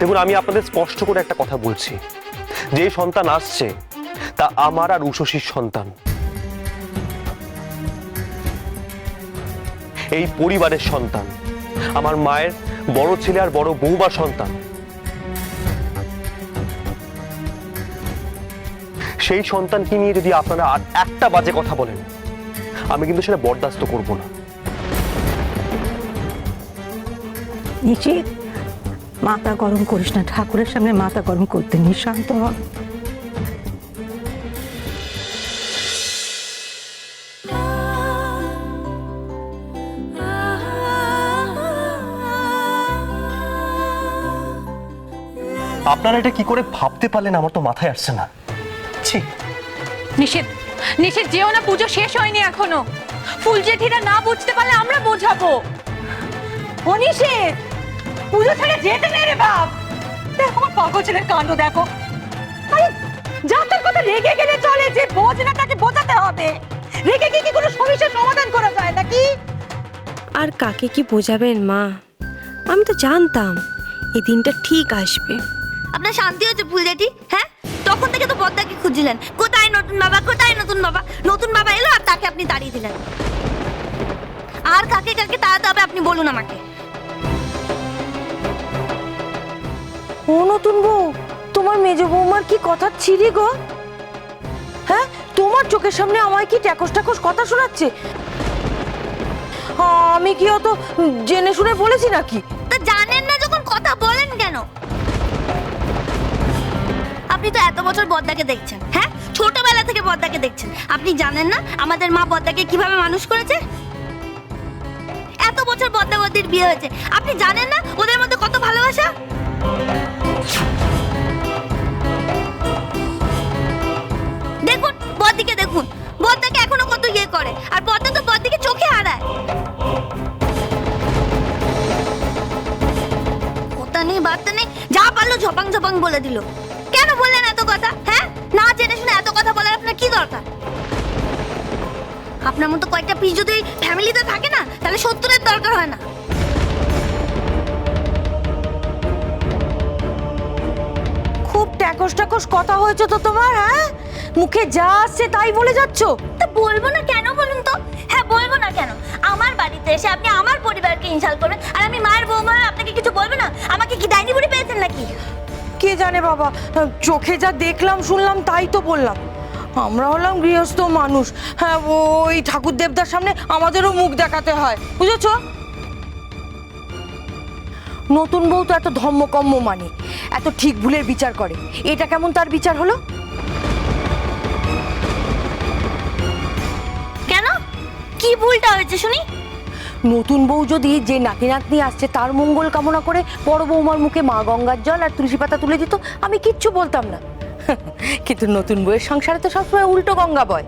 দেখুন, আমি আপনাদের স্পষ্ট করে একটা কথা বলছি, যে সন্তান আসছে তা আমার আর উষসীর সন্তান, এই পরিবারের সন্তান, আমার মায়ের বড় ছেলে আর বড় বৌমার সন্তান। সেই সন্তানকে নিয়ে যদি আপনারা আর একটা বাজে কথা বলেন, আমি কিন্তু সেটা বরদাস্ত করব না। নিশ্চিত মাথা গরম করিস না, ঠাকুরের সামনে মাথা গরম করতে নি, শান্ত হ। আপনারা এটা কি করে ভাবতে পারলেন আমার তো মাথায় আসছে না। ছি। নিষেধ নিষেধ যেও না, পুজো শেষ হয়নি এখনো। ফুল জেঠিরা না বুঝতে পারলে আমরা বোঝাবো। ও নিষেধ, পুজো ছেড়ে যেতে নেই রে বাপ। দেখো আমার পাগল ছেলের কাণ্ড দেখো। আরে যাতার কথা রেগে গেলে চলে, যে বোঝ না তাকে বোঝাতে হবে। রেগে কি কোনো সমস্যার সমাধান করা যায় নাকি? আর কাকে কি বোঝাবেন মা? আমি তো জানতাম এই দিনটা ঠিক আসবে। আপনার শান্তি হচ্ছে ফুল জেঠি? হ্যাঁ, তখন থেকে তো বদ্দাকে খুঁজছিলেন, কোথায় নতুন বাবা, কোথায় নতুন বাবা। নতুন বাবা এলো আর তাকে আপনি তাড়িয়ে দিলেন। আর কাকে কাকে তাড়াতে হবে আপনি বলুন আমাকে। ও নতুন বউ, তোমার মেজ বৌমার কি কথা ছিরি গো? হ্যাঁ, তোমার চোখের সামনে আমায় কি ট্যাকস ট্যাকস কথা শোনাচ্ছে? আমি কি অত জেনে শুনে বলেছি নাকি? তা জানেন না যখন কথা বলেন কেন? আপনি তো এত বছর বদ্দাকে দেখছেন, হ্যাঁ, ছোটবেলা থেকে বদ্দাকে দেখছেন। আপনি জানেন না আমাদের মা বদ্দাকে কিভাবে মানুষ করেছে? এত বছর বদ্দা বদ্দির বিয়ে হয়েছে, আপনি জানেন না ওদের মধ্যে কত ভালোবাসা? দেখুন বদ্দিকে, দেখুন বদ্দাকে এখনো কত ইয়ে করে, আর বদ্দা তো বদ্দিকে চোখে হারায়। কথা নেই বার্তা নেই, যা পারলো ঝপাং ঝপাং বলে দিল। কেন বললেন এত কথা? হ্যাঁ, না জেনে শুনে এত কথা বলার আপনার কি দরকার? আপনার মতো কয়েকটা পিস যদি ফ্যামিলিতে থাকে না, তাহলে 70-এর দরকার হয় না। খুব ট্যাকস ট্যাকস কথা হয়েছে তো তোমার, হ্যাঁ? মুখে যা আসছে তাই বলে যাচ্ছ। তা বলবো না কেন বলুন তো? হ্যাঁ, বলবো না কেন? আমার বাড়িতে এসে আপনি আমার পরিবারকে ইনসাল্ট করবেন, আর আমি মায়ের বৌমা আপনাকে কিছু বলবো না? আমাকে কি ডাইনি বুড়ি পেয়েছেন নাকি? কে জানে বাবা, চোখে যা দেখলাম শুনলাম তাই তো বললাম। আমরা হলাম গৃহস্থ মানুষ, হ্যাঁ, ওই ঠাকুর দেবতার সামনে আমাদেরও মুখ দেখাতে হয়, বুঝেছো? নতুন বউ তো এত ধর্মকম্ম মানে, এত ঠিক ভুলের বিচার করে, এটা কেমন তার বিচার হলো? কেন, কি ভুলটা হয়েছে শুনি? নতুন বউ যদি যে নাতি নাতনি আসছে তার মঙ্গল কামনা করে বড় বৌমার মুখে মা গঙ্গার জল আর তুলসী পাতা তুলে দিত, আমি কিচ্ছু বলতাম না। কিন্তু নতুন বউয়ের সংসারে তো সবসময় উল্টো গঙ্গা বয়।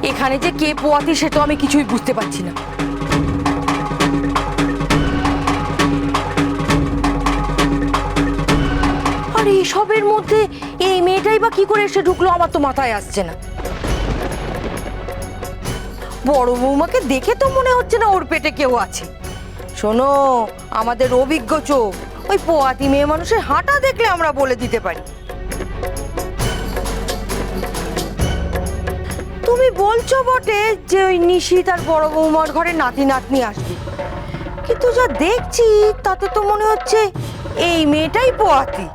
এখানে যে কে পোয়াতি সে তো আমি কিছুই বুঝতে পারছি না। আর এসবের মধ্যে এই মেয়েটাই বা কি করে এসে ঢুকলো আমার তো মাথায় আসছে না। বড় বৌমাকে দেখে তো মনে হচ্ছে না ওর পেটে কেউ আছে। শোনো, আমাদের অভিজ্ঞ চোখ, ওই পোয়াতি মেয়ে মানুষের হাঁটা দেখলে আমরা বলে দিতে পারি। তুমি বলছো বটে যে ওই নিশিত আর বড় বৌমার ঘরে নাতি নাতনি আসবে, কিন্তু যা দেখছি তাতে তো মনে হচ্ছে এই মেয়েটাই পোয়াতি।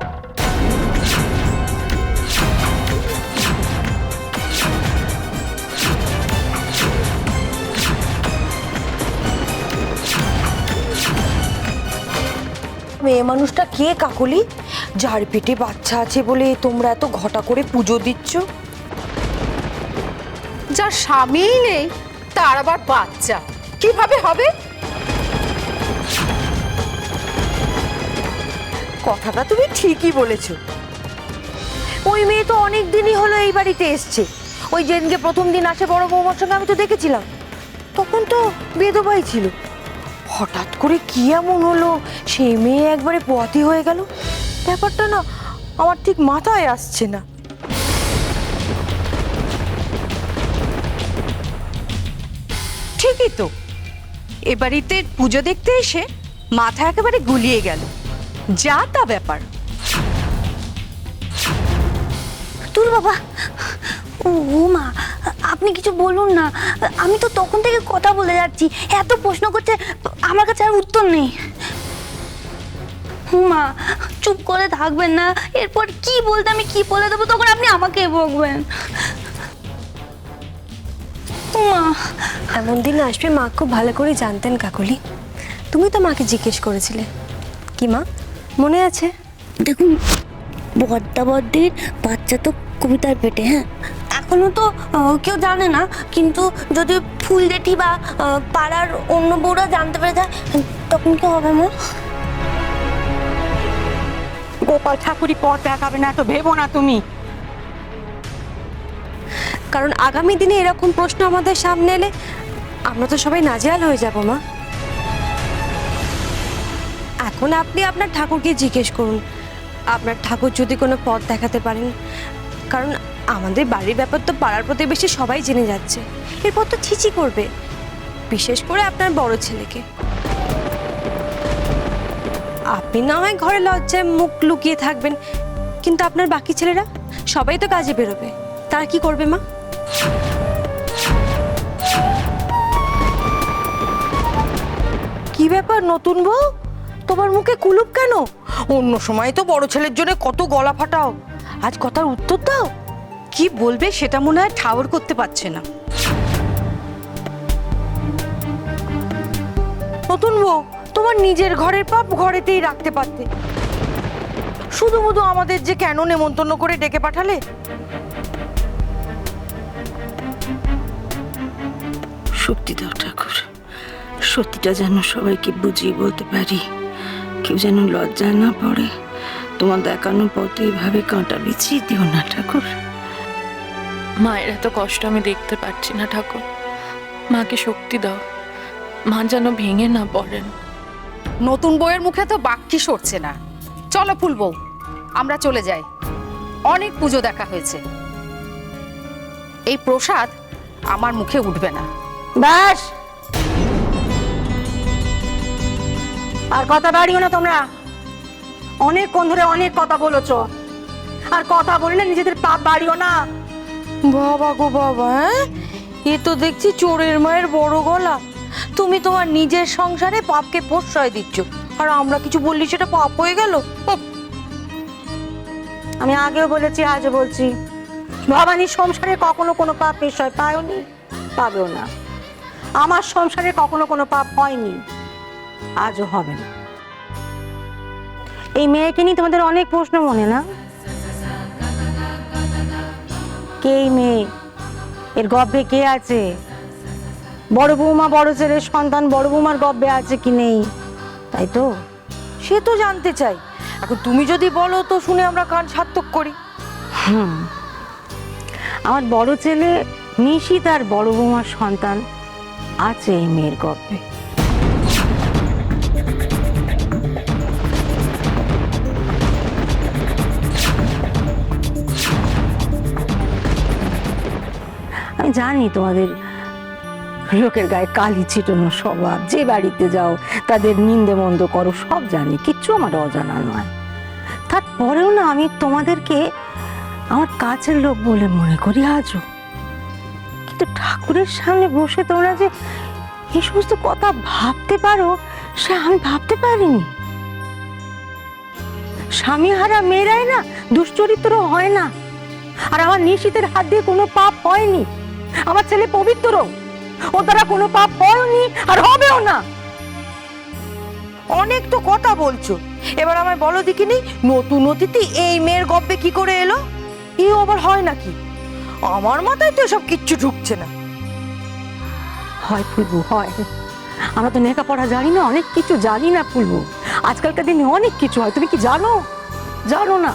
মেয়ে মানুষটা কে কাকলি, যার পেটে বাচ্চা আছে বলে তোমরা এত ঘটা করে পুজো দিচ্ছ? যার স্বামীই নেই তার আবার বাচ্চা কিভাবে হবে? কথাটা তুমি ঠিকই বলেছ। ওই মেয়ে তো অনেক দিনই হলো এই বাড়িতে এসছে। ওই যেদিনকে প্রথম দিন আসে বড় বৌমার সঙ্গে আমি তো দেখেছিলাম, তখন তো বেদবাই ছিল। হঠাৎ করে কি এমন হলো সেই মেয়ে একবারে পোয়াতি হয়ে গেল? ব্যাপারটা না আমার ঠিক মাথায় আসছে না। ঠিকই তো, এ বাড়িতে পুজো দেখতে এসে মাথা একেবারে গুলিয়ে গেল, যা তা ব্যাপার। তোর বাবা, ও মা, আপনি কিছু বলুন না। আমি তো তখন থেকে কথা বলে যাচ্ছি, এত প্রশ্ন করছে, আমার কাছে আর উত্তর নেই। মা, চুপ করে থাকবেন না। এরপর কি বলতে আমি কি বলে দেবো, তখন আপনি আমাকে বকবেন। মা, এমন দিন আসবে মা খুব ভালো করে জানতেন কাকলি। তুমি তো মাকে জিজ্ঞেস করেছিলে, কি মা মনে আছে? দেখুন, বদ্দা বদ্দির বাচ্চা তো কবিতার পেটে, হ্যাঁ, এখনো তো কেউ জানে না, কিন্তু যদি ফুল জেঠি বা পাড়ার অন্য বউরা জানতে পেরে যায়, তখন কি হবে মা? গোপাল ঠাকুরই পথ দেখাবে না, তো ভেবো না তুমি। কারণ আগামী দিনে এরকম প্রশ্ন আমাদের সামনে এলে আমরা তো সবাই নাজেহাল হয়ে যাব মা। এখন আপনি আপনার ঠাকুরকে জিজ্ঞেস করুন, আপনার ঠাকুর যদি কোনো পথ দেখাতে পারেন। কারণ আমাদের বাড়ির ব্যাপার তো পাড়ার প্রতিবেশী সবাই জেনে যাচ্ছে, এরপর তো ছিচি করবে, বিশেষ করে আপনার বড় ছেলেকে। আপনি না হয় ঘরে লজ্জায় মুখ লুকিয়ে থাকবেন, কিন্তু আপনার বাকি ছেলেরা সবাই তো কাজে বেরোবে, তারা কি করবে মা? কি ব্যাপার নতুন বউ, তোমার মুখে কুলুপ কেন? অন্য সময় তো বড় ছেলের জন্য কত গলা ফাটাও, আজ কথার উত্তর দাও। কি বলবে সেটা মনে হয় ঠাওর করতে পারছে না। নতুন বউ, তোমার নিজের ঘরের পাপ ঘরেতেই রাখতে পারতে, শুধু শুধু আমাদের যে কেন নেমন্তন্ন করে ডেকে পাঠালে? শক্তি দাও ঠাকুর, সত্যিটা যেন সবাইকে বুঝিয়ে বলতে পারি, কেউ যেন লজ্জায় না পড়ে। তোমার দেখানো পথে এভাবে কাঁটা বিছিয়ে দিও না ঠাকুর। মায়ের এত কষ্ট আমি দেখতে পাচ্ছি না ঠাকুর, মাকে শক্তি দাও, মা যেন ভেঙে না পড়েন। নতুন বউয়ের মুখে তো বাক্যি সরছে না। চলো ফুল বউ, আমরা চলে যাই, অনেক পুজো দেখা হয়েছে। এই প্রসাদ আমার মুখে উঠবে না। ব্যাস, আর কথা বাড়িও না তোমরা। অনেকক্ষণ ধরে অনেক কথা বলেছো, আর কথা বললে নিজেদের পাপ বাড়িও না। বাবা গো বাবা, এ তো দেখছি চোরের মায়ের বড় গলা। তুমি তোমার নিজের সংসারে পাপকে প্রশ্রয় দিচ্ছ, আর আমরা কিছু বললি সেটা পাপ হয়ে গেল। আমি আগেও বলেছি, আজও বলছি, ভবানীর সংসারে কখনো কোনো পাপ নিশ্চয় পায়নি, পাবেও না। আমার সংসারে কখনো কোনো পাপ হয়নি, আজও হবে না। এই মেয়েকে নিয়ে তোমাদের অনেক প্রশ্ন মনে না? কে এই মেয়ে? এর গর্ভে কে আছে? বড় বৌমা বড় ছেলের সন্তান বড় বৌমার গর্ভে আছে কি নেই, তাই তো? সে তো জানতে চাই। এখন তুমি যদি বলো তো শুনে আমরা কান সার্থক করি। আমার বড় ছেলে নিশিত আর বড় বৌমার সন্তান আছে এই মেয়ের গর্ভে। আমি জানি তোমাদের লোকের গায়ে কালি ছিটানো স্বভাব, যে বাড়িতে যাও তাদের নিন্দে মন্দ করো, সব জানি, কিচ্ছু আমার অজানা নয়। তারপরেও না আমি তোমাদেরকে আমার কাছের লোক বলে মনে করি আজও। কিন্তু ঠাকুরের সামনে বসে তোমরা যে এই সমস্ত কথা ভাবতে পারো, সে আমি ভাবতে পারিনি। স্বামীহারা মেয়েরাই না দুশ্চরিত্র হয় না, আর আমার নিশিতের হাত দিয়ে কোনো পাপ হয়নি। আমার ছেলে পবিত্র, ও দ্বারা কোনো পাপ হয়নি আর হবেও না। অনেক তো কথা বলছো, এবার আমায় বলো দেখিনি, নতুন অতিথি এই মেয়ের গর্ভে কি করে এলো? এ আবার হয় নাকি? আমার মাথায় তো এসব কিচ্ছু ঢুকছে না। হয় ফুলবু, হয়। আমরা তো লেখাপড়া জানি না, অনেক কিছু জানি না ফুলবু। আজকালকার দিনে অনেক কিছু হয়, তুমি কি জানো? জানো না।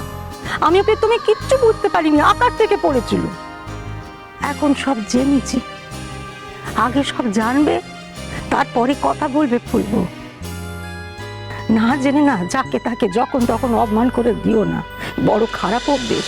আমি ওকে তুমি কিচ্ছু বুঝতে পারিনি, আকার থেকে পড়েছিল। এখন সব জেনেছি, আগে সব জানবে, তারপরে কথা বলবে ফুলবু। না জেনে না যাকে তাকে যখন তখন অপমান করে দিও না, বড় খারাপ অভ্যেস।